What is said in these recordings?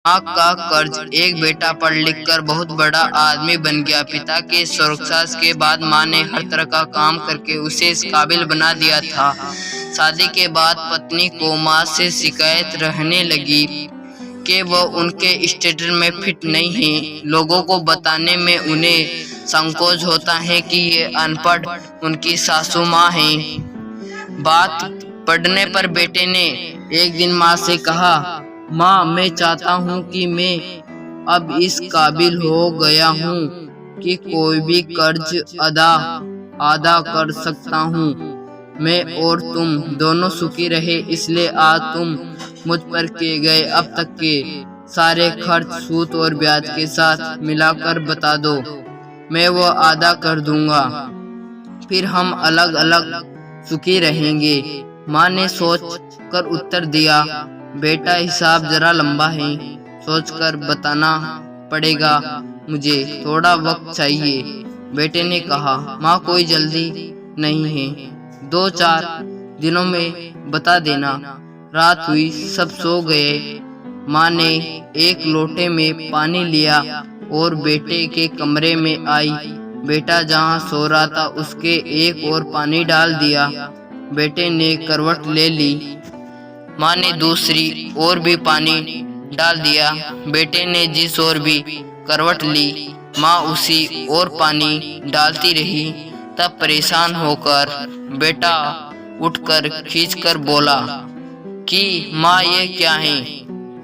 माँ का कर्ज। एक बेटा पढ़ लिख कर बहुत बड़ा आदमी बन गया। पिता के स्वर्गवास के बाद माँ ने हर तरह का काम करके उसे इस काबिल बना दिया था। शादी के बाद पत्नी को माँ से शिकायत रहने लगी कि वह उनके स्टेटस में फिट नहीं है। लोगों को बताने में उन्हें संकोच होता है कि ये अनपढ़ उनकी सासू माँ है। बात पढ़ने पर बेटे ने एक दिन माँ से कहा, माँ, मैं चाहता हूँ कि मैं अब इस काबिल हो गया हूँ कि कोई भी कर्ज अदा कर सकता हूँ। मैं और तुम दोनों सुखी रहे, इसलिए आज तुम मुझ पर किए गए अब तक के सारे खर्च सूद और ब्याज के साथ मिलाकर बता दो। मैं वो अदा कर दूंगा, फिर हम अलग अलग सुखी रहेंगे। माँ ने सोच कर उत्तर दिया, बेटा, हिसाब जरा लंबा है, सोच कर बताना पड़ेगा, मुझे थोड़ा वक्त चाहिए। बेटे ने कहा, माँ, कोई जल्दी नहीं है, 2-4 दिनों में बता देना। रात हुई, सब सो गए। माँ ने एक लोटे में पानी लिया और बेटे के कमरे में आई। बेटा जहाँ सो रहा था उसके एक और पानी डाल दिया। बेटे ने करवट ले ली। माँ ने दूसरी ओर भी पानी डाल दिया। बेटे ने जिस ओर भी करवट ली, माँ उसी ओर पानी डालती रही। तब परेशान होकर बेटा उठकर खींचकर बोला कि माँ, ये क्या है?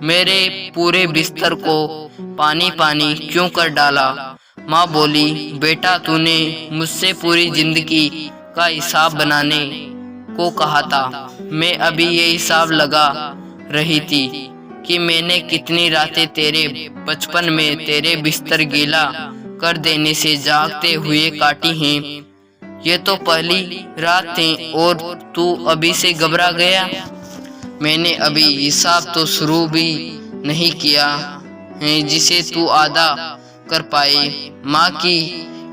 मेरे पूरे बिस्तर को पानी पानी क्यों कर डाला? माँ बोली, बेटा, तूने मुझसे पूरी जिंदगी का हिसाब बनाने को कहा था। मैं अभी ये हिसाब लगा रही थी कि मैंने कितनी रातें तेरे बचपन में तेरे बिस्तर गीला कर देने से जागते हुए काटी हैं। ये तो पहली रात थी और तू अभी से घबरा गया। मैंने अभी हिसाब तो शुरू भी नहीं किया है जिसे तू अदा कर पाए। माँ की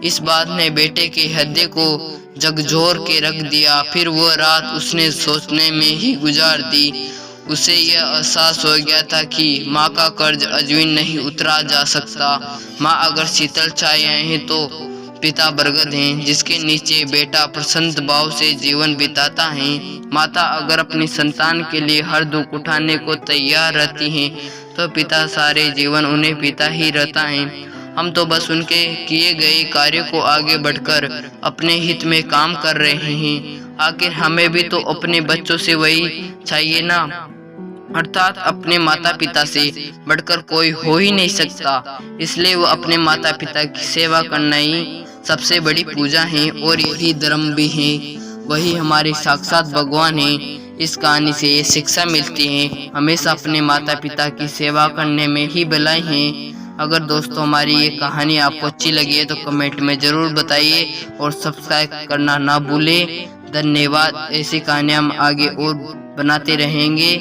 इस बात ने बेटे के हृदय को झकझोर के रख दिया। फिर वो रात उसने सोचने में ही गुजार दी। उसे यह एहसास हो गया था कि माँ का कर्ज अजवीन नहीं उतरा जा सकता। माँ अगर शीतल छायाएं हैं तो पिता बरगद हैं जिसके नीचे बेटा प्रसन्न भाव से जीवन बिताता है। माता अगर अपनी संतान के लिए हर दुख उठाने को तैयार रहती हैं तो पिता सारे जीवन उन्हें पिता ही रहता है। हम तो बस उनके किए गए कार्य को आगे बढ़कर अपने हित में काम कर रहे हैं। आखिर हमें भी तो अपने बच्चों से वही चाहिए ना, अर्थात अपने माता पिता से बढ़कर कोई हो ही नहीं सकता। इसलिए वो अपने माता पिता की सेवा करना ही सबसे बड़ी पूजा है और यही धर्म भी है। वही हमारे साक्षात भगवान है। इस कहानी से ये शिक्षा मिलती है, हमेशा अपने माता पिता की सेवा करने में ही भलाई है। अगर दोस्तों हमारी ये कहानी आपको अच्छी लगी है तो कमेंट में ज़रूर बताइए और सब्सक्राइब करना ना भूलें। धन्यवाद। ऐसी कहानियाँ हम आगे और बनाते रहेंगे।